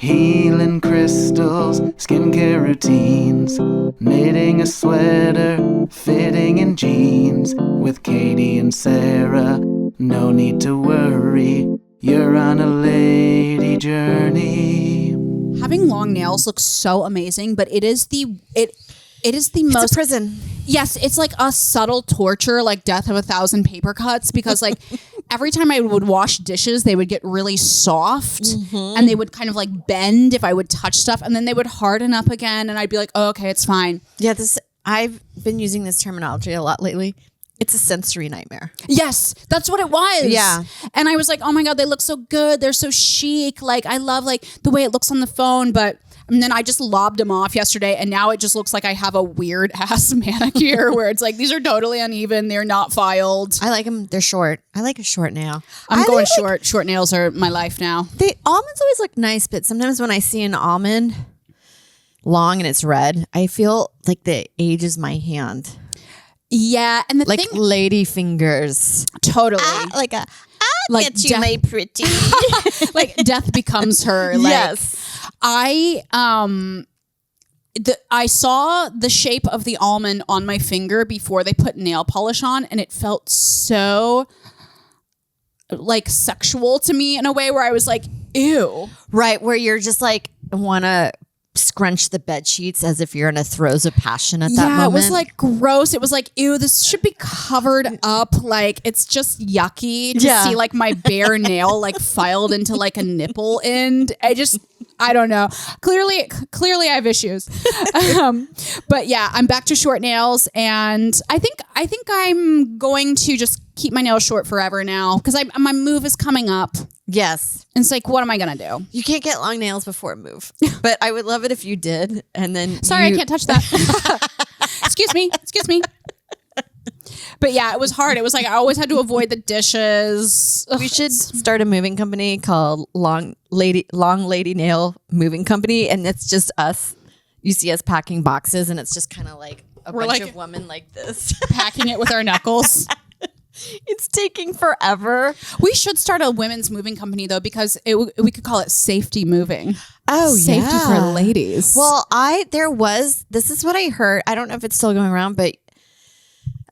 healing crystals, skincare routines, knitting a sweater, fitting in jeans. With Katie and Sarah, no need to worry, you're on a lady journey. Having long nails looks so amazing, but it is the most... It's a prison. Yes, it's like a subtle torture, like death of 1,000 paper cuts, because like every time I would wash dishes, they would get really soft and they would kind of like bend if I would touch stuff, and then they would harden up again and I'd be like, oh, okay, it's fine. Yeah, I've been using this terminology a lot lately. It's a sensory nightmare. Yes, that's what it was. Yeah. And I was like, oh my God, they look so good. They're so chic. Like, I love like the way it looks on the phone, but... And then I just lobbed them off yesterday, and now it just looks like I have a weird ass manicure where it's like, these are totally uneven. They're not filed. I like them. They're short. I like a short nail. I'm going short. Short nails are my life now. Almonds always look nice, but sometimes when I see an almond long and it's red, I feel like it ages my hand. Yeah. And the like thing... lady fingers. Totally. Like get you, my pretty. Like death becomes her. Like, yes. I saw the shape of the almond on my finger before they put nail polish on, and it felt so like sexual to me in a way where I was like, ew. Right, where you're just like want to scrunch the bed sheets as if you're in a throes of passion at that moment. Yeah, it was like gross. It was like, ew, this should be covered up. Like, it's just yucky to see like my bare nail like filed into like a nipple end. I don't know. Clearly I have issues. But yeah, I'm back to short nails, and I think I'm going to just keep my nails short forever now because my move is coming up. Yes. And it's like, what am I going to do? You can't get long nails before a move, but I would love it if you did. And then sorry, I can't touch that. Excuse me. But yeah, it was hard. It was like I always had to avoid the dishes. We should start a moving company called Long Lady Nail Moving Company, and it's just us. You see us packing boxes, and it's just kind of like we're bunch of women like this packing it with our knuckles. It's taking forever. We should start a women's moving company though, because we could call it Safety Moving. Oh, Safety for ladies. Well, this is what I heard. I don't know if it's still going around, but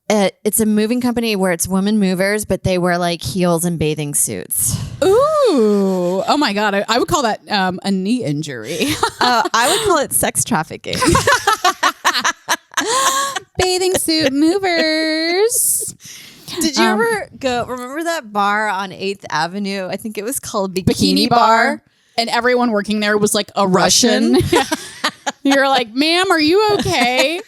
it's a moving company where it's women movers, but they wear like heels and bathing suits. Ooh. Oh my God. I would call that a knee injury. I would call it sex trafficking. Bathing suit movers. Did you ever remember that bar on 8th Avenue? I think it was called Bikini Bar. And everyone working there was like a Russian. You're like, ma'am, are you okay?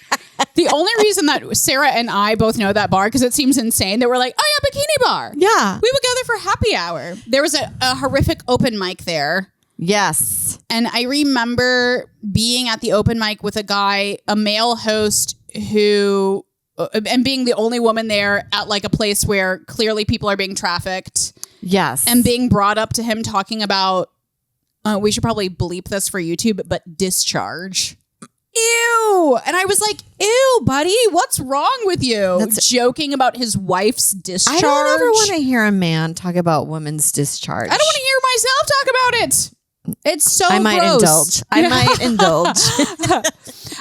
The only reason that Sarah and I both know that bar, because it seems insane, that we're like, oh yeah, Bikini Bar. Yeah. We would go there for happy hour. There was a horrific open mic there. Yes. And I remember being at the open mic with a male host who... and being the only woman there at like a place where clearly people are being trafficked. Yes. And being brought up to him talking about, we should probably bleep this for YouTube, but discharge. Ew. And I was like, ew, buddy, what's wrong with you? Joking about his wife's discharge. I don't ever want to hear a man talk about women's discharge. I don't want to hear myself talk about it. It's so I might gross. indulge.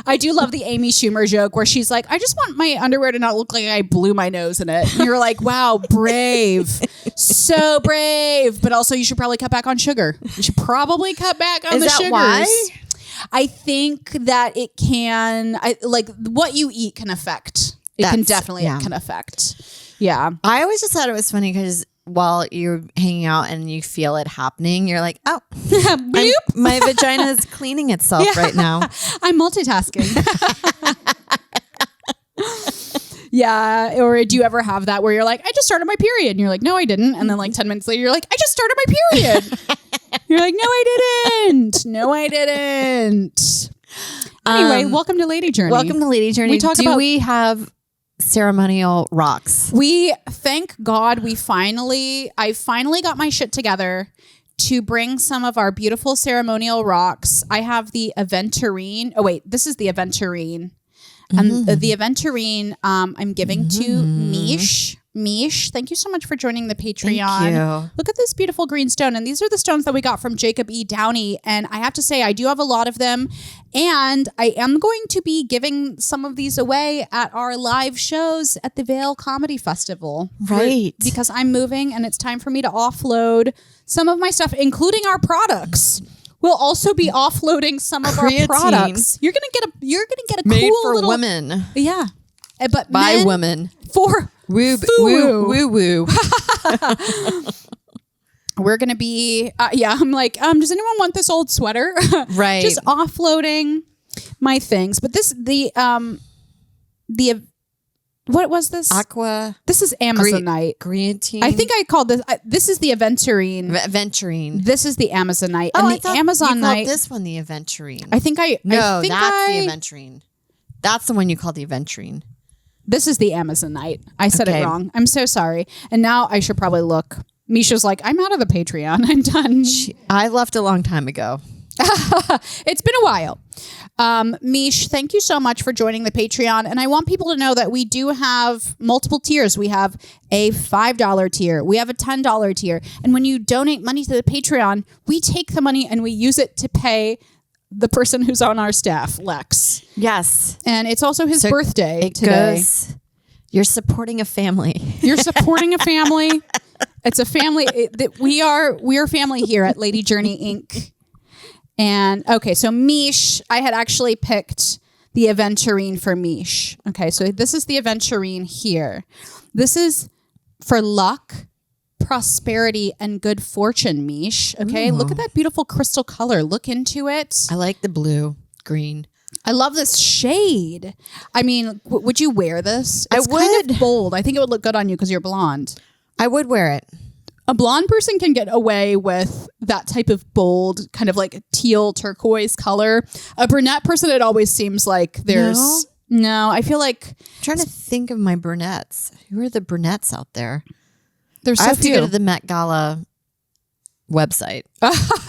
I do love the Amy Schumer joke where she's like, I just want my underwear to not look like I blew my nose in it. And you're like, wow, brave. So brave. But also you should probably cut back on sugar. You should probably cut back on the sugars. Why? I think that it can, like what you eat can affect. It can definitely can affect. Yeah. I always just thought it was funny because while you're hanging out and you feel it happening, you're like, oh, my vagina is cleaning itself right now. I'm multitasking. Yeah. Or do you ever have that where you're like, I just started my period. And you're like, no, I didn't. And then like 10 minutes later, you're like, I just started my period. You're like, no, I didn't. No, I didn't. Anyway, welcome to Lady Journey. Welcome to Lady Journey. We have ceremonial rocks? We thank God I finally got my shit together to bring some of our beautiful ceremonial rocks. I have the aventurine. Oh wait, this is the aventurine. And the aventurine I'm giving to Mish Mish, thank you so much for joining the Patreon. Thank you. Look at this beautiful green stone. And these are the stones that we got from Jacob E. Downey. And I have to say, I do have a lot of them. And I am going to be giving some of these away at our live shows at the Vale Comedy Festival. Right. Because I'm moving and it's time for me to offload some of my stuff, including our products. We'll also be offloading some of our products. You're gonna get a made cool for little women. Yeah. But By men women. for Woo Foo-woo. woo woo. We're gonna be I'm like, does anyone want this old sweater? Right. Just offloading my things. But what was this? Aqua. This is Amazonite. Creatine. I think I called this. This is the Aventurine. Aventurine. This is the Amazonite. Oh, and I the thought Amazonite. you called this one the Aventurine. I think I. No, I think that's the Aventurine. That's the one you called the Aventurine. This is the Amazonite. I said Okay. it wrong. I'm so sorry. And now I should probably look. Misha's like, I'm out of the Patreon. I'm done. I left a long time ago. It's been a while. Mish, thank you so much for joining the Patreon. And I want people to know that we do have multiple tiers. We have a $5 tier. We have a $10 tier. And when you donate money to the Patreon, we take the money and we use it to pay the person who's on our staff, Lex. Yes. And it's also his birthday It today. goes, you're supporting a family. You're supporting a family. It's a family. We are family here at Lady Journey Inc. And okay, so Mish, I had actually picked the Aventurine for Mish. Okay, so this is the Aventurine here. This is for luck, prosperity, and good fortune, Mish. Okay, look at that beautiful crystal color. Look into it. I like the blue, green. I love this shade. I mean, would you wear this? I It's kind would. of bold. I think it would look good on you because you're blonde. I would wear it. A blonde person can get away with that type of bold, kind of like teal turquoise color. A brunette person, it always seems like there's no. I feel like I'm trying to think of my brunettes. Who are the brunettes out there? there's I so have to few. go to the Met Gala website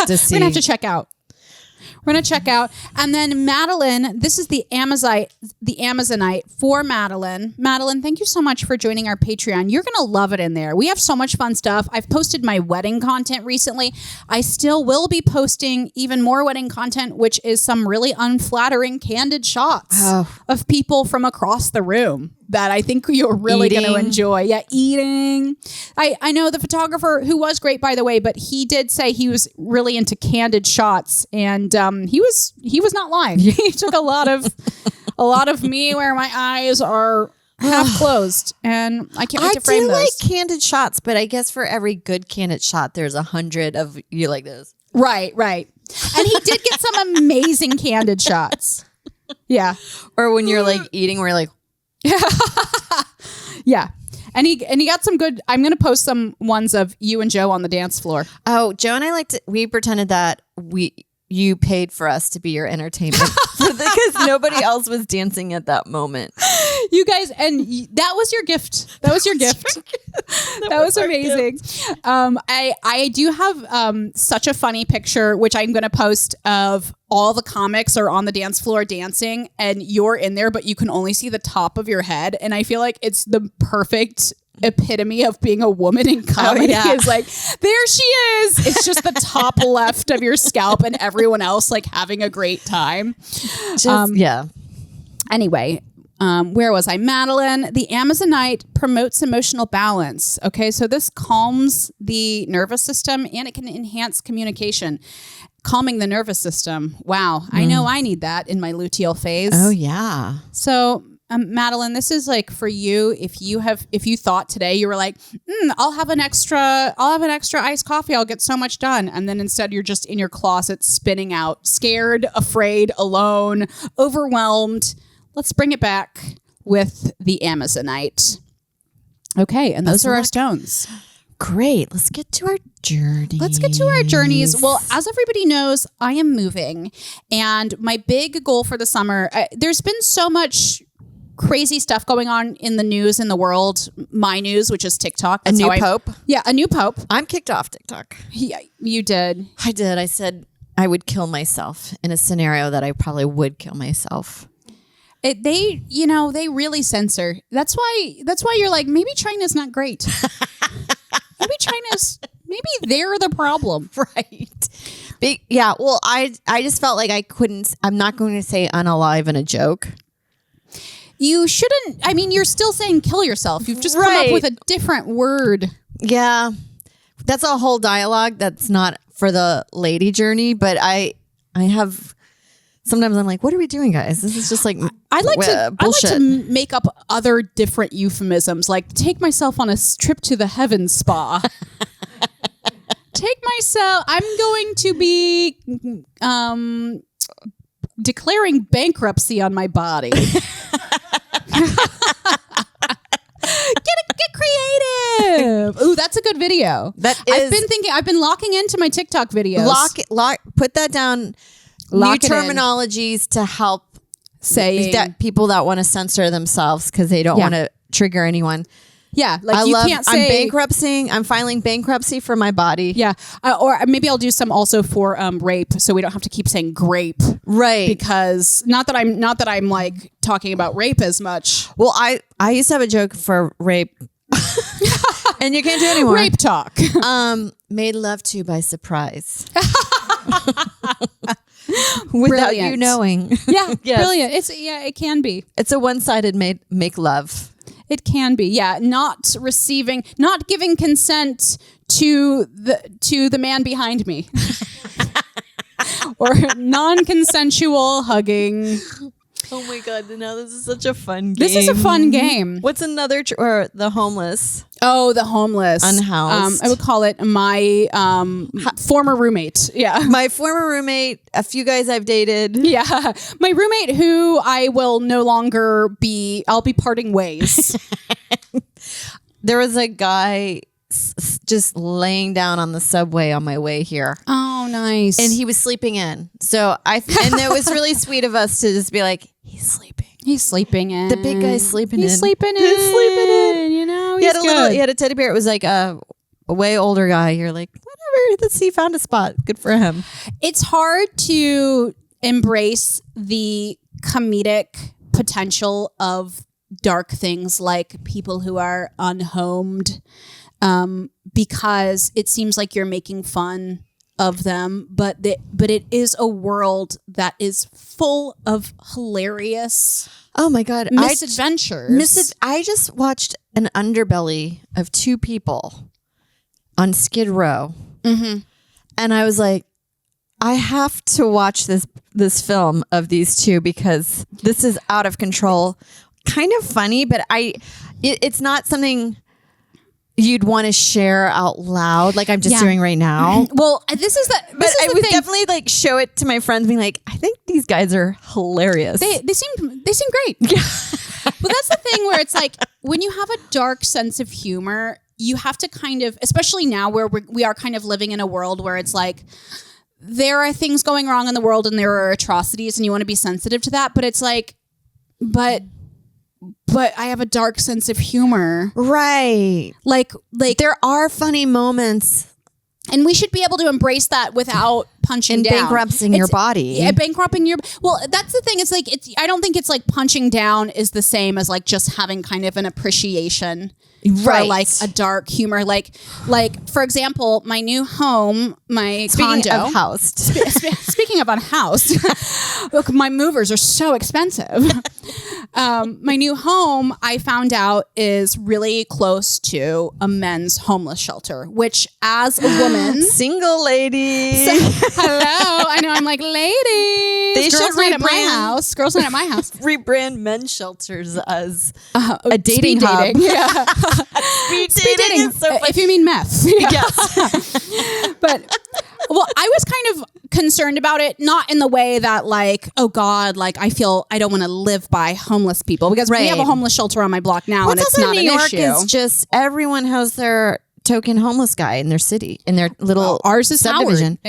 to see. We're gonna have to check out. We're gonna check out, and then Madeline. This is the Amazonite for Madeline. Madeline, thank you so much for joining our Patreon. You're gonna love it in there. We have so much fun stuff. I've posted my wedding content recently. I still will be posting even more wedding content, which is some really unflattering, candid shots of people from across the room that I think you're really going to enjoy. Yeah, eating. I know the photographer, who was great, by the way, but he did say he was really into candid shots, and he was not lying. He took a lot of me where my eyes are half closed, and I can't wait to frame I do those. like candid shots, but I guess for every good candid shot, there's 100 of you like this. Right. And he did get some amazing candid shots. Yeah. Or when you're like eating, where you're like, Yeah. And he got some good. I'm going to post some ones of you and Joe on the dance floor. oh, Joe and I we pretended that you paid for us to be your entertainment because nobody else was dancing at that moment. You guys, and that was your gift. That was your gift. That was amazing. I do have such a funny picture, which I'm going to post, of all the comics are on the dance floor dancing, and you're in there, but you can only see the top of your head. And I feel like it's the perfect epitome of being a woman in comedy. Is like, there she is. It's just the top left of your scalp, and everyone else like having a great time. Anyway, where was I? Madeline, the Amazonite promotes emotional balance. Okay, so this calms the nervous system and it can enhance communication. Calming the nervous system. Wow, I know I need that in my luteal phase. Oh yeah. So, Madeline, this is like for you. If you thought today you were like, I'll have an extra iced coffee. I'll get so much done, and then instead you're just in your closet spinning out, scared, afraid, alone, overwhelmed. Let's bring it back with the Amazonite. Okay, and those are our stones. Great. Let's get to our journey. Well, as everybody knows, I am moving, and my big goal for the summer, there's been so much crazy stuff going on in the news, in the world. My news, which is TikTok. A new pope? Yeah, a new pope. I'm kicked off TikTok. Yeah, you did. I did. I said I would kill myself in a scenario that I probably would kill myself. They really censor. That's why you're like, maybe China's not great. Maybe they're the problem. Right. Yeah. Well, I just felt like I'm not going to say unalive in a joke. You shouldn't. I mean, you're still saying kill yourself. You've just come up with a different word. Yeah. That's a whole dialogue that's not for the lady journey, but I have sometimes I'm like, what are we doing, guys? This is just like I like bullshit. to make up other different euphemisms, like take myself on a trip to the heaven spa. I'm going to be declaring bankruptcy on my body. Get creative. Ooh, that's a good video. I've been locking into my TikTok videos. Put that down. New terminologies to help people that want to censor themselves because they don't want to trigger anyone. Yeah, like can't say I'm bankruptcying. I'm filing bankruptcy for my body. Yeah, or maybe I'll do some also for rape, so we don't have to keep saying grape, right? Because not that I'm like talking about rape as much. Well, I used to have a joke for rape, and you can't do it anymore. Rape talk. Made love to by surprise. Without you knowing. Yeah, yes. Brilliant. It can be. It's a one-sided make love. It can be, yeah. Not giving consent to the man behind me, or non-consensual hugging. Oh my God! Now this is such a fun game. This is a fun game. What's another or the homeless? Oh, the homeless, unhoused. I would call it my former roommate. Yeah, my former roommate. A few guys I've dated. Yeah, my roommate who I will no longer be. I'll be parting ways. There was a guy just laying down on the subway on my way here. Oh, nice. And he was sleeping in. And it was really sweet of us to just be like, he's sleeping. He's sleeping in. The big guy's sleeping in. He's sleeping in. You know, he had a teddy bear. It was like a way older guy. You're like, whatever. He found a spot. Good for him. It's hard to embrace the comedic potential of dark things like people who are unhomed, because it seems like you're making fun of them, but it is a world that is full of hilarious misadventures. I just watched an underbelly of two people on Skid Row, and I was like, I have to watch this film of these two because this is out of control. Kind of funny, but it's not something you'd want to share out loud like I'm just doing right now. Well, this is I would definitely like show it to my friends being like, I think these guys are hilarious. They seem great. Yeah. But that's the thing where it's like when you have a dark sense of humor, you have to kind of, especially now where we are kind of living in a world where it's like there are things going wrong in the world and there are atrocities and you want to be sensitive to that, but it's like but I have a dark sense of humor. Right. Like there are funny moments. And we should be able to embrace that without punching down. Bankrupting your body. Yeah, bankrupting your... Well, that's the thing. It's like, I don't think it's like punching down is the same as like just having kind of an appreciation for like a dark humor. Like for example, my new home, my condo. Speaking of housed. Speaking of unhoused. Look, my movers are so expensive. My new home, I found out, is really close to a men's homeless shelter, which as a woman... Single lady. Hello. I know. I'm like, ladies. They girls should night at my house. Girls night at my house. Rebrand men's shelters as a dating speed hub. dating. Yeah. Speed dating. Is so funny. If you mean meth. Yes. But... Well, I was kind of concerned about it, not in the way that like, oh God, like I don't want to live by homeless people because we have a homeless shelter on my block now and it's not an issue. New York is just everyone has their token homeless guy in their city, in their little ours is subdivision.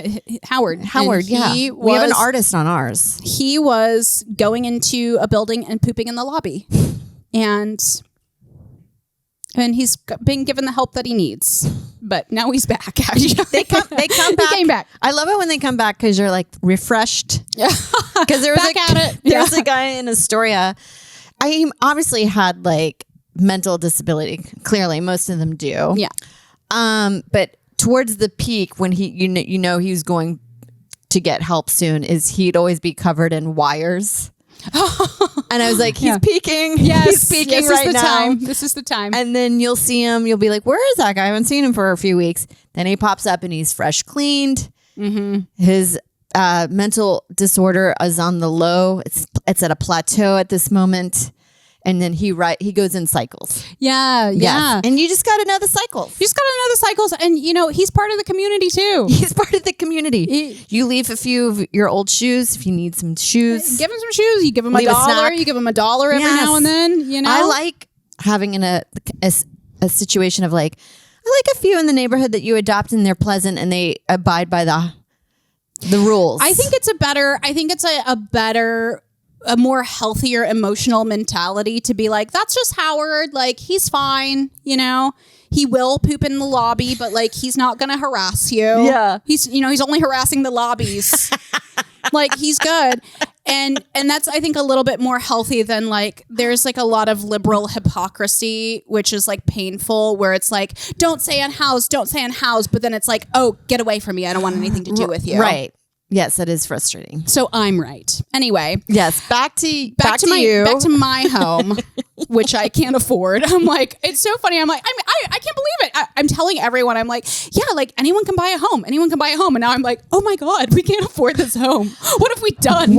Howard, yeah. We have an artist on ours. He was going into a building and pooping in the lobby, and he's been given the help that he needs. But now he's back. They come back. He came back. I love it when they come back because you're like refreshed. Because there was Back at it. There was a guy in Astoria. I obviously had like mental disability. Clearly, most of them do. Yeah. But towards the peak, when he, he was going to get help soon, is he'd always be covered in wires. And I was like, he's peaking. Yes, he's peaking right now. This is the time. And then you'll see him. You'll be like, where is that guy? I haven't seen him for a few weeks. Then he pops up and he's fresh cleaned. His mental disorder is on the low. It's at a plateau at this moment. And then he goes in cycles. Yeah. And you just got to know the cycles. You just got to know the cycles. And, he's part of the community too. He's part of the community. You leave a few of your old shoes if you need some shoes. Give him some shoes. You give him Leave $1. a snack. You give him $1 every now and then, I like having a situation of like, I like a few in the neighborhood that you adopt and they're pleasant and they abide by the rules. I think it's a better, a more healthier emotional mentality to be like, that's just Howard. Like, he's fine. He will poop in the lobby, but like, he's not going to harass you. Yeah. He's only harassing the lobbies. Like, he's good. And that's, I think, a little bit more healthy than like, there's like a lot of liberal hypocrisy, which is like painful, where it's like, don't say unhoused. But then it's like, oh, get away from me. I don't want anything to do with you. Right. Yes, that is frustrating. So I'm right. Anyway. Yes. Back to you. Back to my home, which I can't afford. I'm like, it's so funny. I'm like, I can't believe it. I'm telling everyone, I'm like, yeah, like anyone can buy a home. And now I'm like, oh my God, we can't afford this home. What have we done?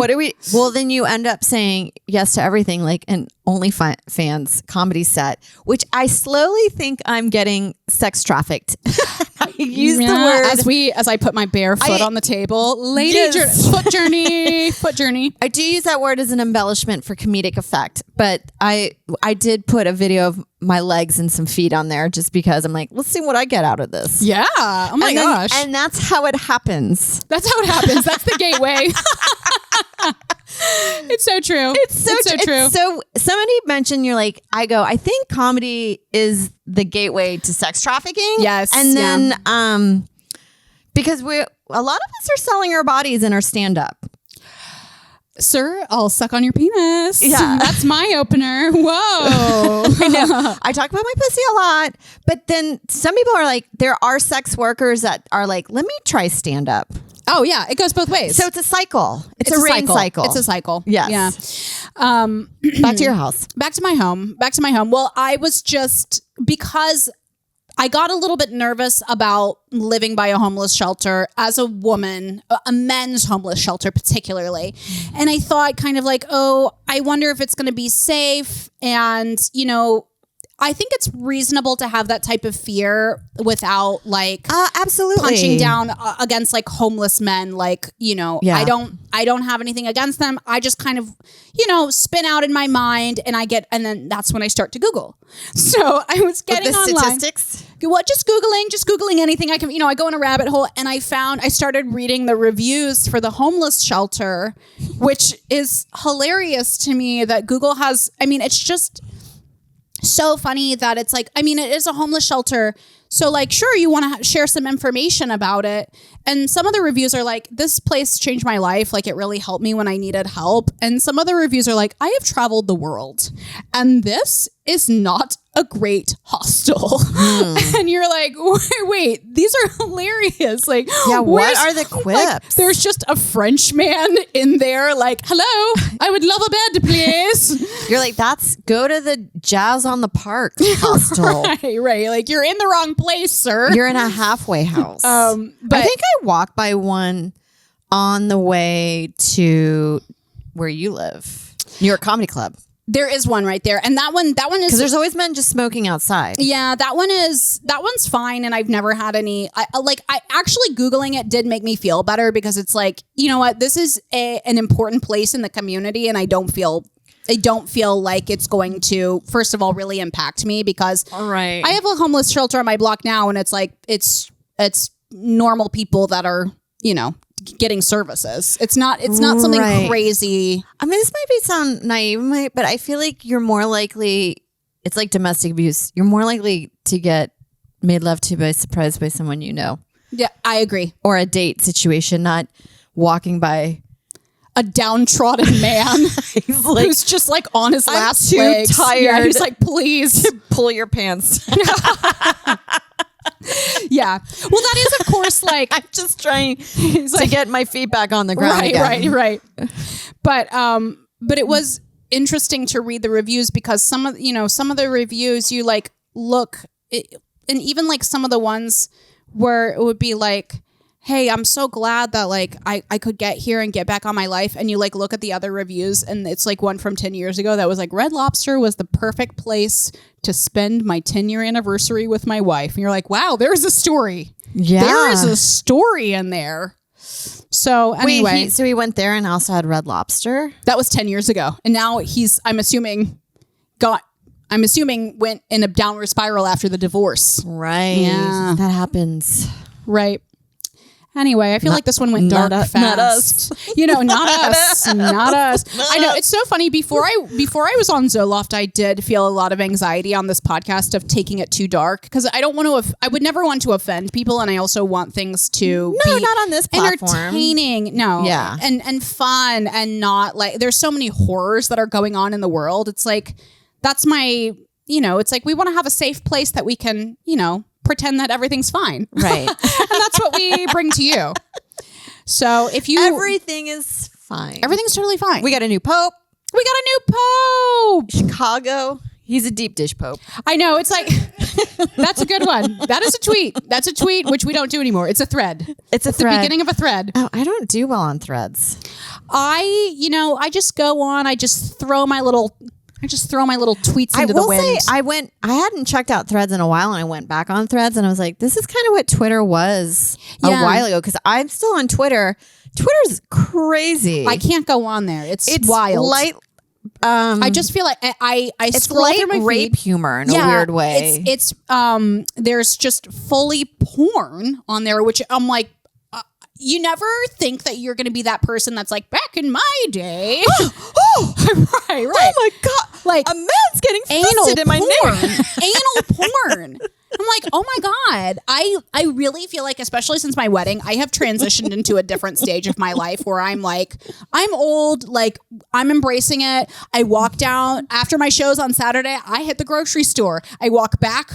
Well, then you end up saying yes to everything, like an OnlyFans comedy set, which I slowly think I'm getting sex trafficked. I use the word as I put my bare foot on the table. Foot journey. I do use that word as an embellishment for comedic effect, but I did put a video of my legs and some feet on there just because I'm like, let's see what I get out of this. Yeah. Oh my gosh. And that's how it happens. That's the gateway. It's so true. It's so true. So somebody mentioned, I think comedy is the gateway to sex trafficking. Yes. And then because a lot of us are selling our bodies in our stand-up. Sir, I'll suck on your penis. Yeah. That's my opener. Whoa. I know. I talk about my pussy a lot, but then some people are like, there are sex workers that are like, let me try stand-up. Oh yeah, it goes both ways. So it's a cycle. It's a rain cycle. It's a cycle. Yes. Yeah. Back to your house. Back to my home. Well, I was just, because I got a little bit nervous about living by a homeless shelter as a woman, a men's homeless shelter particularly. And I thought kind of like, oh, I wonder if it's going to be safe. And, I think it's reasonable to have that type of fear without absolutely punching down against like homeless men. Like, yeah. I don't have anything against them. I just kind of, spin out in my mind and then that's when I start to Google. So I was getting online. Statistics? Well, just Googling anything I can, I go in a rabbit hole and I started reading the reviews for the homeless shelter, which is hilarious to me that Google has, it's just so funny that it's like, it is a homeless shelter. So like, sure, you want to share some information about it. And some of the reviews are like, this place changed my life. Like it really helped me when I needed help. And some other reviews are like, I have traveled the world and this is not a great hostel. And you're like, wait, these are hilarious. Like, yeah, what are the quips? Like, there's just a French man in there like, hello, I would love a bed, please. You're like, go to the Jazz on the Park hostel. Right. Like you're in the wrong place, sir. You're in a halfway house. But I think I walked by one on the way to where you live, New York Comedy Club. There is one right there. And that one is, because there's always men just smoking outside. Yeah, that one's fine. And I've never had any, I actually Googling it did make me feel better because it's like, you know what, this is an important place in the community. And I don't feel like it's going to, first of all, really impact me because I have a homeless shelter on my block now. And it's like, it's normal people that are, getting services. It's not something crazy. This might sound naive, but I feel like you're more likely, it's like domestic abuse. You're more likely to get made love to by surprise by someone you know. Yeah, I agree. Or a date situation, not walking by a downtrodden man He's like, who's just like on his last too legs. tired. Yeah, he's like, please pull your pants. Yeah. Well, that is, of course, like I'm just trying to get my feet back on the ground again. Right. But it was interesting to read the reviews because some of the reviews you like look, and even like some of the ones where it would be like, hey, I'm so glad that like I could get here and get back on my life. And you like look at the other reviews and it's like one from 10 years ago that was like, Red Lobster was the perfect place to spend my 10-year anniversary with my wife. And you're like, wow, there's a story. Yeah. There is a story in there. So anyway. So he went there and also had Red Lobster? That was 10 years ago. And now I'm assuming, went in a downward spiral after the divorce. Right. Yeah. That happens. Right. Anyway, I feel like this one went dark fast. Not us. Not us. Not us. I know. It's so funny. Before I was on Zoloft, I did feel a lot of anxiety on this podcast of taking it too dark because I would never want to offend people. And I also want things to be not on this platform. Entertaining. No. Yeah. And fun and not like there's so many horrors that are going on in the world. It's like, that's my, it's like we want to have a safe place that we can, pretend that everything's fine. Right. And that's what we bring to you. So if you... Everything is fine. Everything's totally fine. We got a new pope. Chicago. He's a deep dish pope. I know. It's like, that's a good one. That is a tweet. That's a tweet, which we don't do anymore. It's a thread. It's the beginning of a thread. Oh, I don't do well on threads. I just go on. I just throw my little tweets into the wind. I will say I hadn't checked out Threads in a while, and I went back on Threads, and I was like, this is kind of what Twitter was a while ago, because I'm still on Twitter. Twitter's crazy. I can't go on there. It's wild. I just feel like I it's scroll light through my rape feed. humor in a weird way. It's there's just fully porn on there, which I'm like, you never think that you're going to be that person that's like, back in my day. Right. Oh my God. Like a man's getting fisted in my neck. Anal porn. I'm like, oh my God. I really feel like, especially since my wedding, I have transitioned into a different stage of my life where I'm like, I'm old, like I'm embracing it. I walk down after my shows on Saturday. I hit the grocery store. I walk back,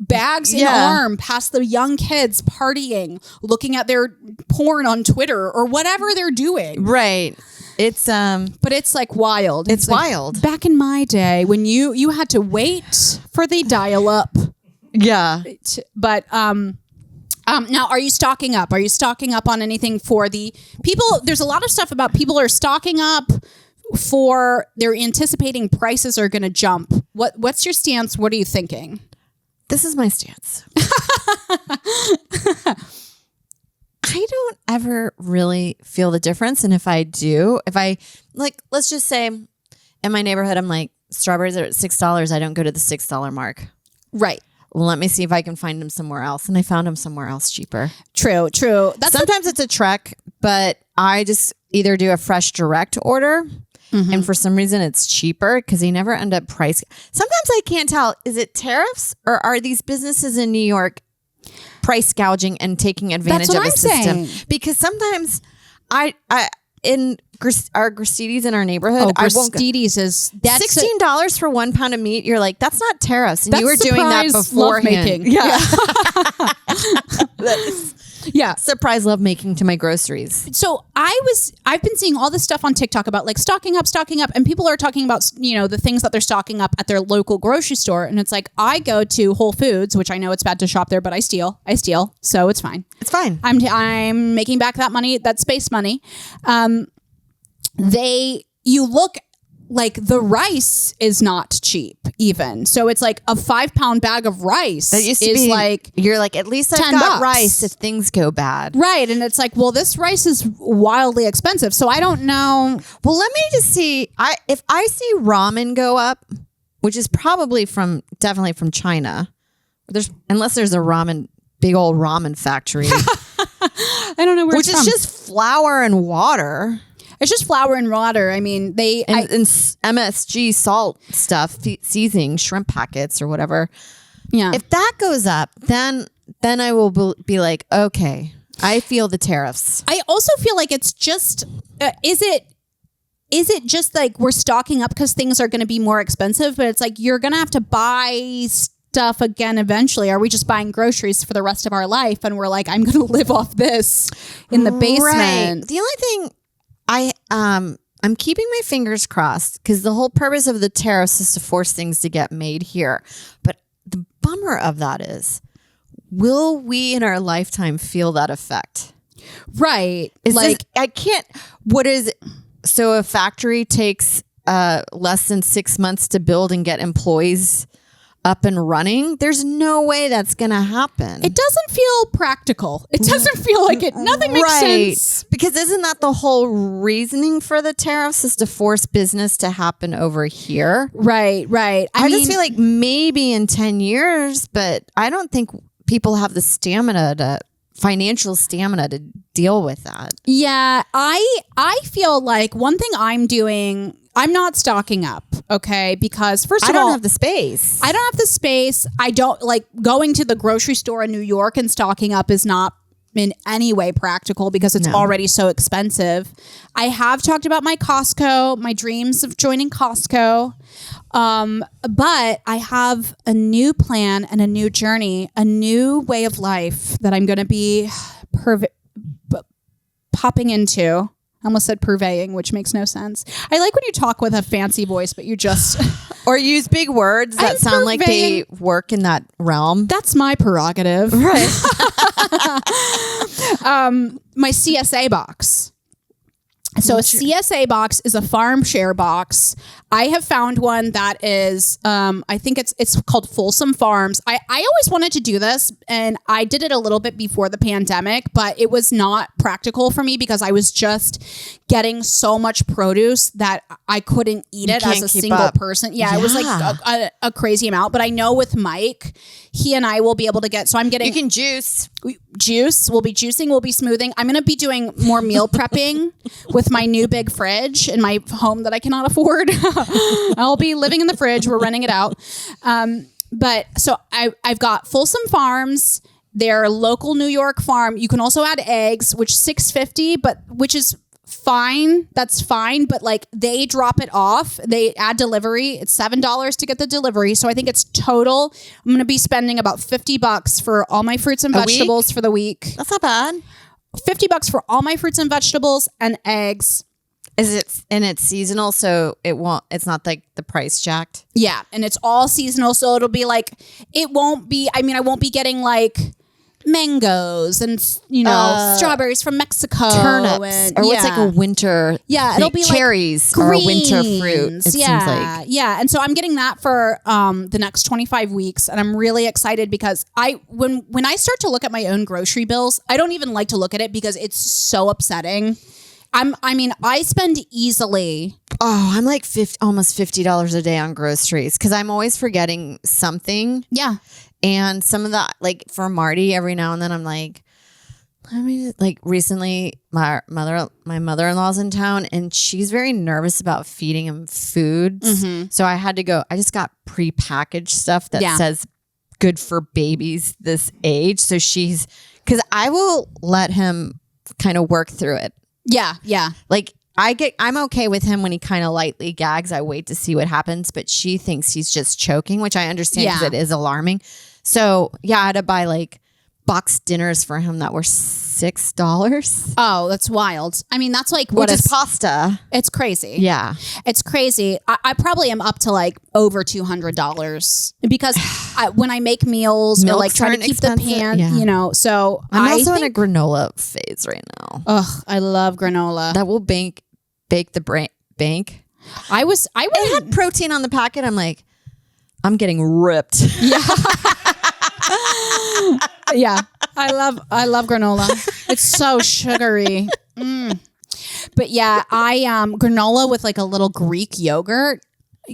bags in arm, past the young kids partying, looking at their porn on Twitter or whatever they're doing. Right. It's but it's like wild. It's like, wild. Back in my day when you had to wait for the dial up. Yeah. But now are you stocking up? Are you stocking up on anything for the people? There's a lot of stuff about people are stocking up for they're anticipating prices are going to jump. What's your stance? What are you thinking? This is my stance. I don't ever really feel the difference. And if I do, let's just say in my neighborhood, I'm like, strawberries are at $6. I don't go to the $6 mark. Right. Let me see if I can find them somewhere else. And I found them somewhere else cheaper. True. Sometimes it's a trek, but I just either do a fresh direct order. Mm-hmm. And for some reason it's cheaper because they never end up price. Sometimes I can't tell, is it tariffs or are these businesses in New York price gouging and taking advantage of the system? Saying. Because sometimes I in our Groceries in our neighborhood, I won't go. Is that's $16 for 1 pound of meat. You're like, that's not tariffs. And that's you were doing that beforehand. Yeah. Surprise love making to my groceries. So I've been seeing all this stuff on TikTok about like stocking up, and people are talking about, the things that they're stocking up at their local grocery store. And it's like, I go to Whole Foods, which I know it's bad to shop there, but I steal. So it's fine. It's fine. I'm making back that money, that space money. You look like the rice is not cheap even. So it's like a 5-pound bag of rice that used to is be, like, you're like, at least I've got rice if things go bad. Right. And it's like, well, this rice is wildly expensive. So I don't know. Well, let me just see. If I see ramen go up, which is probably definitely from China, unless there's a big old ramen factory. I don't know where which it's is from. just flour and water. It's just flour and water. I mean, and MSG salt stuff, seasoning, shrimp packets or whatever. Yeah. If that goes up, then I will be like, okay, I feel the tariffs. I also feel like it's just, is it is it just like we're stocking up because things are going to be more expensive, but it's like you're going to have to buy stuff again eventually? Are we just buying groceries for the rest of our life and we're like, I'm going to live off this in the basement? Right. The only thing I'm keeping my fingers crossed because the whole purpose of the tariffs is to force things to get made here. But the bummer of that is, will we in our lifetime feel that effect? Right. So a factory takes less than 6 months to build and get employees up and running. There's no way that's going to happen. It doesn't feel practical. It doesn't feel like it. Nothing makes sense. Because isn't that the whole reasoning for the tariffs, is to force business to happen over here? Right. I just feel like maybe in 10 years, but I don't think people have the financial stamina to deal with that. Yeah, I feel like one thing I'm doing, I'm not stocking up, okay? Because first of all, I don't have the space. I don't like going to the grocery store in New York and stocking up is not in any way practical because it's already so expensive. I have talked about my dreams of joining Costco. But I have a new plan and a new journey, a new way of life that I'm going to be popping into. I almost said purveying, which makes no sense. I like when you talk with a fancy voice, but you just... or use big words that sound like they work in that realm. That's my prerogative. Right. My CSA box. So a CSA box is a farm share box. I have found one that is, I think it's called Folsom Farms. I always wanted to do this, and I did it a little bit before the pandemic, but it was not practical for me because I was just getting so much produce that I couldn't eat it as a single person. Yeah, it was like a crazy amount. But I know with Mike, he and I will be able to get, so I'm getting... You can juice. We'll be juicing, we'll be smoothing. I'm going to be doing more meal prepping with my new big fridge in my home that I cannot afford. I'll be living in the fridge. We're renting it out. But so I've got Folsom Farms, their local New York farm. You can also add eggs, which $6.50, but which is fine. That's fine. But like they drop it off. They add delivery. It's $7 to get the delivery. So I think it's total. I'm going to be spending about $50 for all my fruits and vegetables for the week. That's not bad. $50 for all my fruits and vegetables and eggs. It's seasonal, so it's not like the price jacked. Yeah, and it's all seasonal, so it'll be like, I won't be getting like mangoes and strawberries from Mexico, turnips, or what's like a winter. Yeah, it'll be cherries like or a winter fruit. It seems like and so I'm getting that for the next 25 weeks, and I'm really excited because when I start to look at my own grocery bills, I don't even like to look at it because it's so upsetting. I spend easily. I'm like almost $50 a day on groceries because I'm always forgetting something. Yeah. And some of that, like for Marty, every now and then I'm like, recently my mother-in-law's in town and she's very nervous about feeding him foods. Mm-hmm. So I had to go, I just got prepackaged stuff that says good for babies this age. So because I will let him kind of work through it. Yeah. Yeah. Like I'm okay with him when he kind of lightly gags. I wait to see what happens, but she thinks he's just choking, which I understand because it is alarming. So I had to buy like boxed dinners for him that were $6. Oh, that's wild. I mean, that's like which is pasta. It's crazy. Yeah, it's crazy. I probably am up to like over $200 because when I make meals or like try to keep the pan, So I'm also in a granola phase right now. Ugh, I love granola. That will bake the bank. It had protein on the packet. I'm like, I'm getting ripped. Yeah. Yeah, I love granola. It's so sugary. But yeah, I granola with like a little Greek yogurt.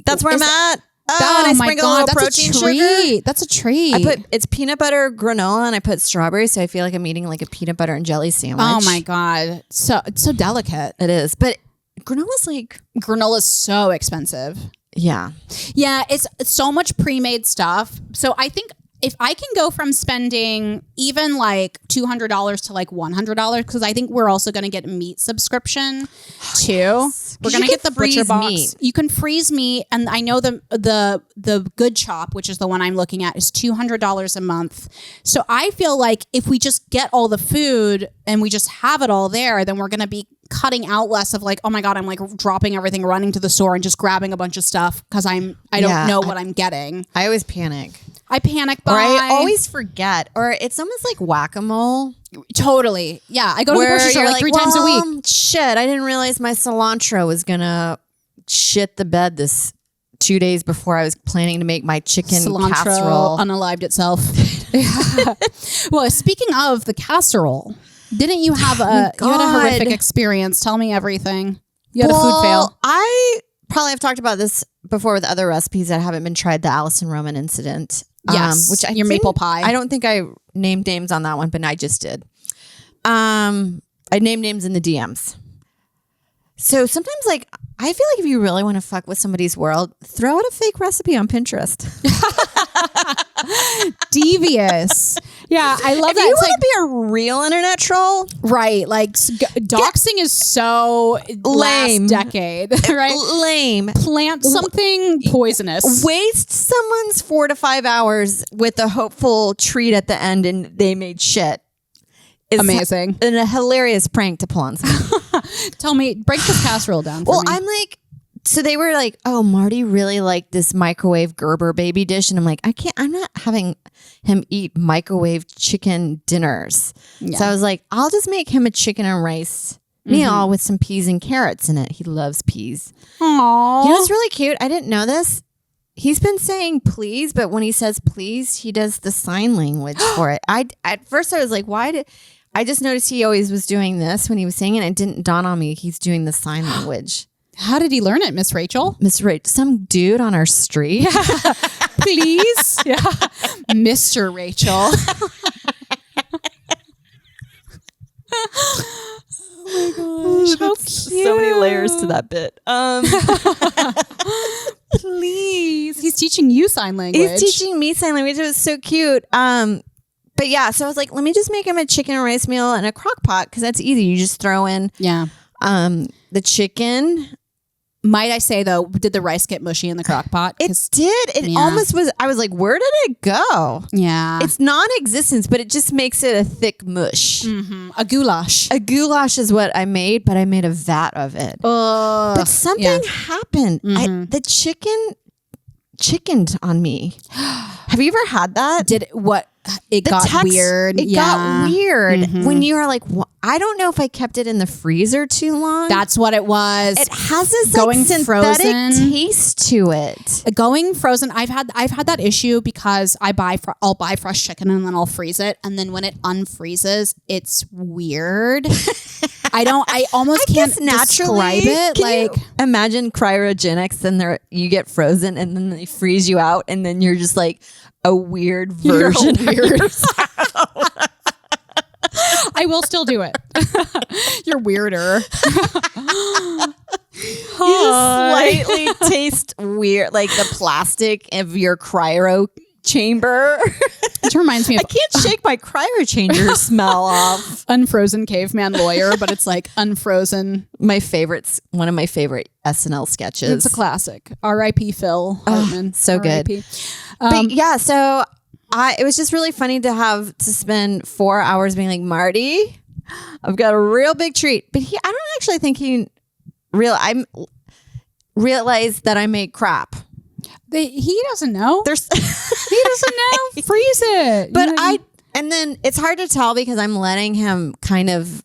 That's where I'm at. Oh, and I my sprinkle God, a little protein that's a treat. sugar. That's a treat. It's peanut butter granola and I put strawberries, so I feel like I'm eating like a peanut butter and jelly sandwich. Oh my God, it's so delicate. It is, but granola's so expensive. Yeah, it's so much pre-made stuff. So I think if I can go from spending even like $200 to like $100, because I think we're also going to get a meat subscription too. Yes. We're gonna get the butcher box. Meat. You can freeze meat, and I know the Good Chop, which is the one I'm looking at, is $200 a month. So I feel like if we just get all the food and we just have it all there, then we're gonna be cutting out less of like, oh my God, I'm like dropping everything, running to the store and just grabbing a bunch of stuff because I don't know what I'm getting. I always panic. I panic or I always forget, or it's almost like whack-a-mole. Totally. Yeah. I go to the grocery store like 3 times a week. Shit, I didn't realize my cilantro was gonna shit the bed this 2 days before I was planning to make my chicken casserole. Unalived itself. Well, speaking of the casserole, didn't you have you had a horrific experience? Tell me everything. You had a food fail. I probably have talked about this before with other recipes that haven't been tried. The Allison Roman incident. Yes, which your maple pie. I don't think I named names on that one, but I just did. I named names in the DMs. So sometimes, like, I feel like if you really want to fuck with somebody's world, throw out a fake recipe on Pinterest. Devious. Yeah, I love if that. You want to be a real internet troll, right? Like doxing is so lame. Last decade, right? Lame. Plant something poisonous. Waste someone's 4 to 5 hours with a hopeful treat at the end, and they made shit. It's amazing. And a hilarious prank to pull on someone. Tell me, break this casserole down for me. I'm like, so they were like, oh, Marty really liked this microwave Gerber baby dish. And I'm like, I'm not having him eat microwave chicken dinners. Yeah. So I was like, I'll just make him a chicken and rice meal with some peas and carrots in it. He loves peas. Aww. You know what's really cute? I didn't know this. He's been saying please, but when he says please, he does the sign language for it. At first I was like, I just noticed he always was doing this when he was saying it. It didn't dawn on me he's doing the sign language. How did he learn it, Miss Rachel? Miss Rachel, some dude on our street. Yeah. Please. Yeah. Mr. Rachel. Oh my gosh. How cute. So many layers to that bit. Please. He's teaching you sign language. He's teaching me sign language. It was so cute. But yeah, so I was like, let me just make him a chicken and rice meal in a crock pot because that's easy. You just throw in the chicken. Might I say, though, did the rice get mushy in the crock pot? It did. It almost was. I was like, where did it go? Yeah. It's non-existence, but it just makes it a thick mush. Mm-hmm. A goulash. A goulash is what I made, but I made a vat of it. But something happened. The chickened on me. Have you ever had that? It got weird. It got weird when you are like, I don't know if I kept it in the freezer too long. That's what it was. It has this synthetic taste to it. Going frozen. I've had that issue because I'll buy fresh chicken and then I'll freeze it, and then when it unfreezes, it's weird. I almost can't describe it. Like, imagine cryogenics, and you get frozen, and then they freeze you out, and then you're just like a weird version. I will still do it. You're weirder. You slightly taste weird, like the plastic of your cryo chamber. It reminds me of I can't shake my cryo changer smell off. Unfrozen caveman lawyer, but it's like unfrozen. One of my favorite SNL sketches. It's a classic. R.I.P. Phil Hartman. So good. But yeah, so it was just really funny to have to spend 4 hours being like, Marty, I've got a real big treat. But I don't actually think he realized that I made crap. He doesn't know. He doesn't know. Freeze it. But and then it's hard to tell because I'm letting him kind of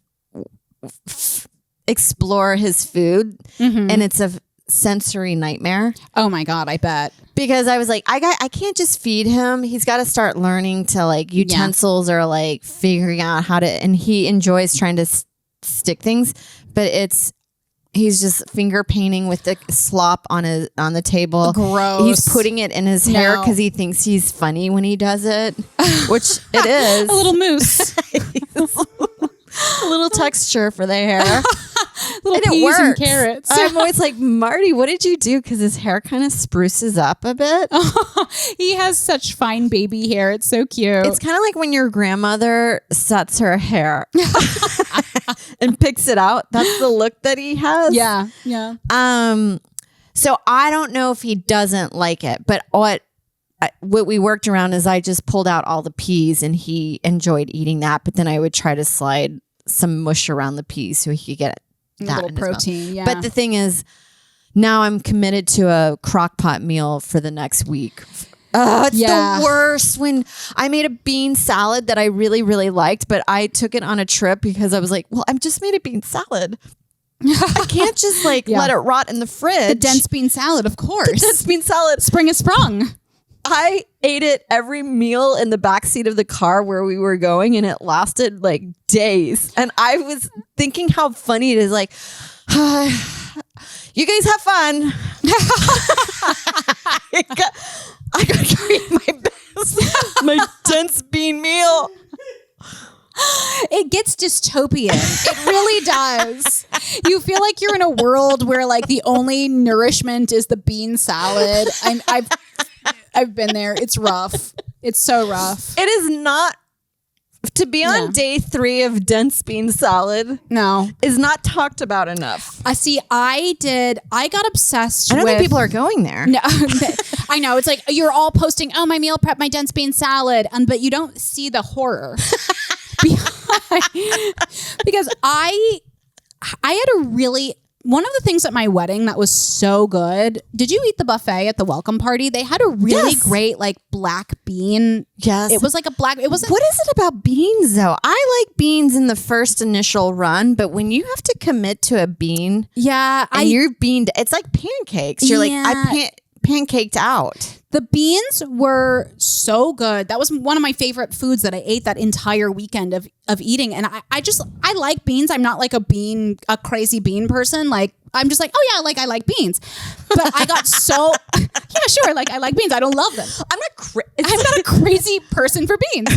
explore his food, and it's a sensory nightmare. Oh my God, I bet. Because I was like, I can't just feed him. He's got to start learning to like utensils or like figuring out how to, and he enjoys trying to stick things, but he's just finger painting with the slop on the table. Gross. He's putting it in his hair because he thinks he's funny when he does it, which it is. A little mousse. A little texture for the hair. Little peas and carrots. I'm always like, Marty, what did you do? Because his hair kind of spruces up a bit. He has such fine baby hair. It's so cute. It's kind of like when your grandmother sets her hair. and picks it out. That's the look that he has. Yeah. So I don't know if he doesn't like it, but what we worked around is I just pulled out all the peas and he enjoyed eating that. But then I would try to slide some mush around the peas so he could get that little protein. Yeah. But the thing is, now I'm committed to a Crockpot meal for the next week. It's the worst when I made a bean salad that I really, really liked, but I took it on a trip because I was like, well, I've just made a bean salad. I can't just let it rot in the fridge. The dense bean salad, of course. The dense bean salad. Spring is sprung. I ate it every meal in the backseat of the car where we were going, and it lasted like days. And I was thinking how funny it is. Like, you guys have fun. I got to eat my best, my dense bean meal. It gets dystopian. It really does. You feel like you're in a world where like the only nourishment is the bean salad. I've been there. It's rough. It's so rough. It is not. To be on day 3 of dense bean salad, is not talked about enough. I got obsessed. I don't think people are going there. No, I know. It's like you're all posting, oh, my meal prep, my dense bean salad, but you don't see the horror because I had a really. One of the things at my wedding that was so good. Did you eat the buffet at the welcome party? They had a really great like black bean. Yes. It was like a black. It wasn't. What is it about beans though? I like beans in the first initial run, but when you have to commit to a bean, you're beaned. It's like pancakes. You're like pancaked out. The beans were so good. That was one of my favorite foods that I ate that entire weekend of eating. And I like beans. I'm not like a crazy bean person. Like I'm just like, oh yeah, like I like beans. But I got so sure. Like I like beans. I don't love them. I'm not a crazy person for beans.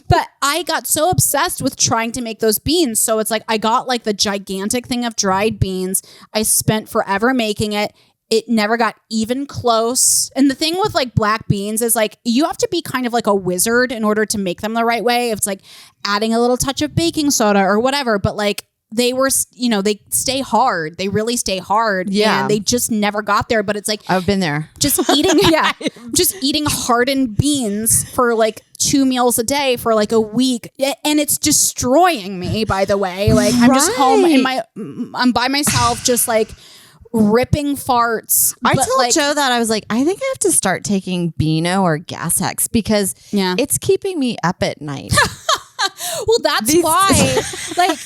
But I got so obsessed with trying to make those beans. So it's like I got like the gigantic thing of dried beans. I spent forever making it. It never got even close. And the thing with like black beans is like you have to be kind of like a wizard in order to make them the right way. It's like adding a little touch of baking soda or whatever. But like they were, they stay hard. They really stay hard. Yeah. And they just never got there. But it's like I've been there. Just eating hardened beans for like 2 meals a day for like a week. And it's destroying me, by the way. Like I'm just home I'm by myself, just like ripping farts. I told Joe that I was like, I think I have to start taking Beano or Gas X because it's keeping me up at night. Well, that's why. Like,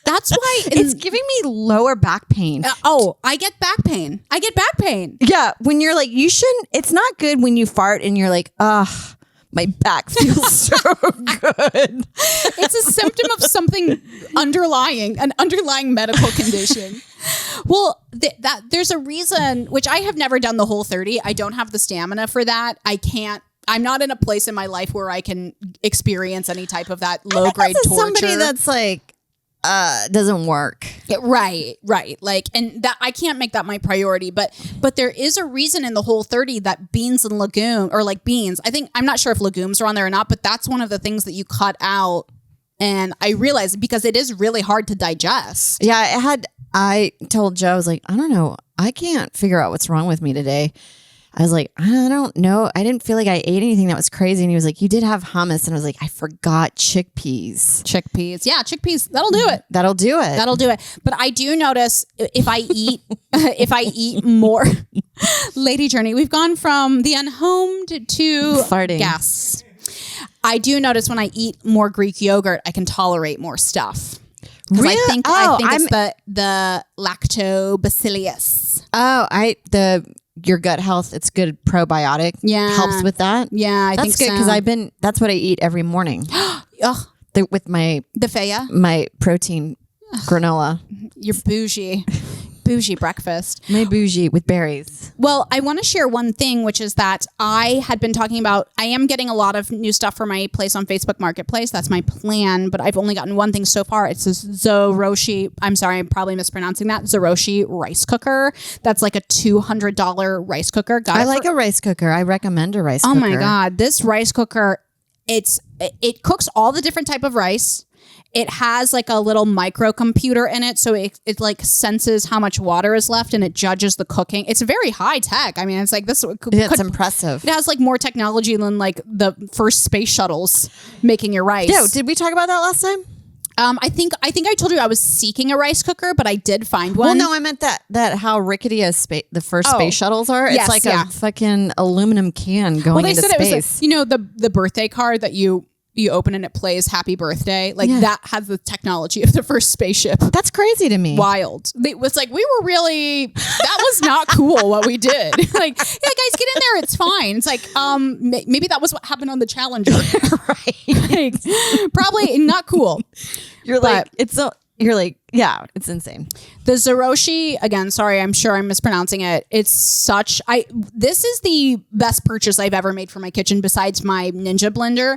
that's why it's giving me lower back pain. I get back pain. Yeah, when you're like, you shouldn't. It's not good when you fart and you're like, ugh. My back feels so good. It's a symptom of something an underlying medical condition. Well, there's a reason, which I have never done the Whole 30. I don't have the stamina for that. I'm not in a place in my life where I can experience any type of that low grade torture. Somebody that's like, doesn't work. Right. Like, and that I can't make that my priority, but there is a reason in the Whole 30 that beans and legume or like beans. I'm not sure if legumes are on there or not, but that's one of the things that you cut out. And I realized because it is really hard to digest. Yeah. I told Joe, I was like, I don't know. I can't figure out what's wrong with me today. I was like, I don't know. I didn't feel like I ate anything that was crazy. And he was like, you did have hummus. And I was like, I forgot chickpeas. Yeah, chickpeas. That'll do it. That'll do it. But I do notice if I eat more, Lady Journey, we've gone from the unhomed to farting. Gas. I do notice when I eat more Greek yogurt, I can tolerate more stuff. Really? I think it's the lactobacillus. Your gut health, it's good probiotic. Yeah. Helps with that. Yeah, that's good because that's what I eat every morning. With my protein granola. Your bougie breakfast. My bougie with berries. Well, I want to share one thing, which is that I had been talking about, I am getting a lot of new stuff for my place on Facebook Marketplace. That's my plan, but I've only gotten one thing so far. It's a Zoroshi, I'm sorry, I'm probably mispronouncing that, Zoroshi rice cooker. That's like a $200 rice cooker. I like a rice cooker. I recommend a rice cooker. Oh my God. This rice cooker, it cooks all the different type of rice. it has like a little microcomputer in it. So it like senses how much water is left and it judges the cooking. It's very high tech. I mean, it's like this. It's impressive. It has like more technology than like the first space shuttles making your rice. Yo, did we talk about that last time? I think I told you I was seeking a rice cooker, but I did find one. Well, no, I meant that how rickety the first space shuttles are. Yes, it's like a fucking aluminum can going into space. It was the birthday card that you open and it plays happy birthday. Like that has the technology of the first spaceship. That's crazy to me. Wild. It was like, we were really, that was not cool what we did. Like, yeah, guys, get in there. It's fine. It's like, maybe that was what happened on the Challenger. Right. Like, probably not cool. You're like, yeah, it's insane. The Zeroshi, again, sorry, I'm sure I'm mispronouncing it. This is the best purchase I've ever made for my kitchen besides my Ninja blender.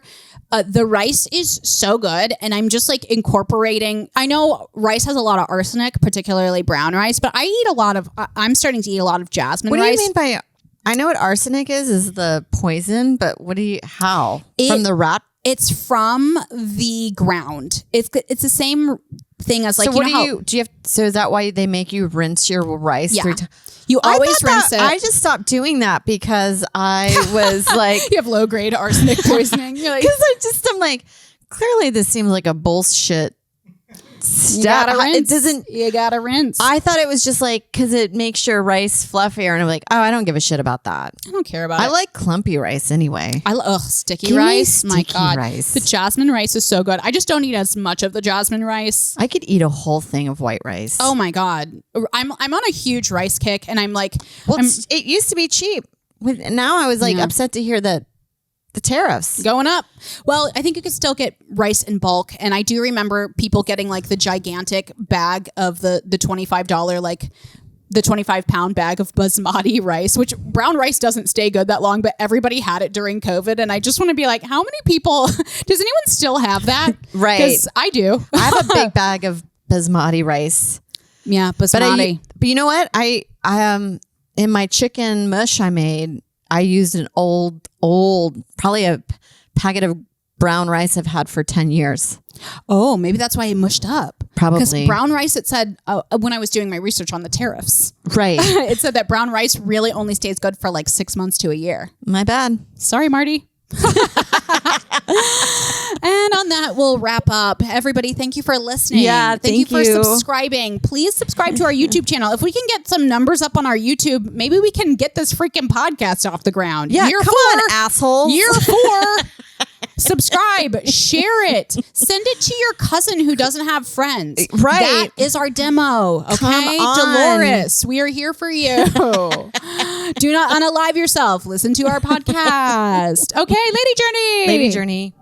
The rice is so good. And I'm just like incorporating, I know rice has a lot of arsenic, particularly brown rice, but I'm starting to eat a lot of jasmine rice. What do you mean by, I know what arsenic is the poison, but how? From the rat? It's from the ground. It's the same thing as like, so so is that why they make you rinse your rice 3 times? You always rinse it. I just stopped doing that because I was like, you have low grade arsenic poisoning. You're like, because I'm like, clearly this seems like a bullshit You gotta rinse. You gotta rinse. I thought it was just like because it makes your rice fluffier, and I'm like, oh, I don't give a shit about that. I don't care about it. I like clumpy rice anyway. Sticky rice. My God, rice. The jasmine rice is so good. I just don't eat as much of the jasmine rice. I could eat a whole thing of white rice. Oh my God, I'm on a huge rice kick, and I'm like, it used to be cheap. Now I was like upset to hear that. The tariffs going up. Well, I think you could still get rice in bulk. And I do remember people getting like the gigantic bag of the $25, like the 25-pound bag of basmati rice, which brown rice doesn't stay good that long, but everybody had it during COVID. And I just want to be like, how many people, does anyone still have that? Right. Because I do. I have a big bag of basmati rice. Yeah, basmati. But you know what? I in my chicken mush I made, I used an old, probably a packet of brown rice I've had for 10 years. Oh, maybe that's why it mushed up. Probably. Because brown rice, it said, when I was doing my research on the tariffs. Right. It said that brown rice really only stays good for like 6 months to a year. My bad. Sorry, Marty. And on that, we'll wrap up. Everybody, thank you for listening. Yeah, thank you for subscribing. Please subscribe to our YouTube channel. If we can get some numbers up on our YouTube, maybe we can get this freaking podcast off the ground. Yeah, come on, assholes. Year 4. Subscribe, share it, send it to your cousin who doesn't have friends. Right. That is our demo. Okay. Come on. Dolores, we are here for you. Do not unalive yourself. Listen to our podcast. Okay, Lady Journey. Lady Journey.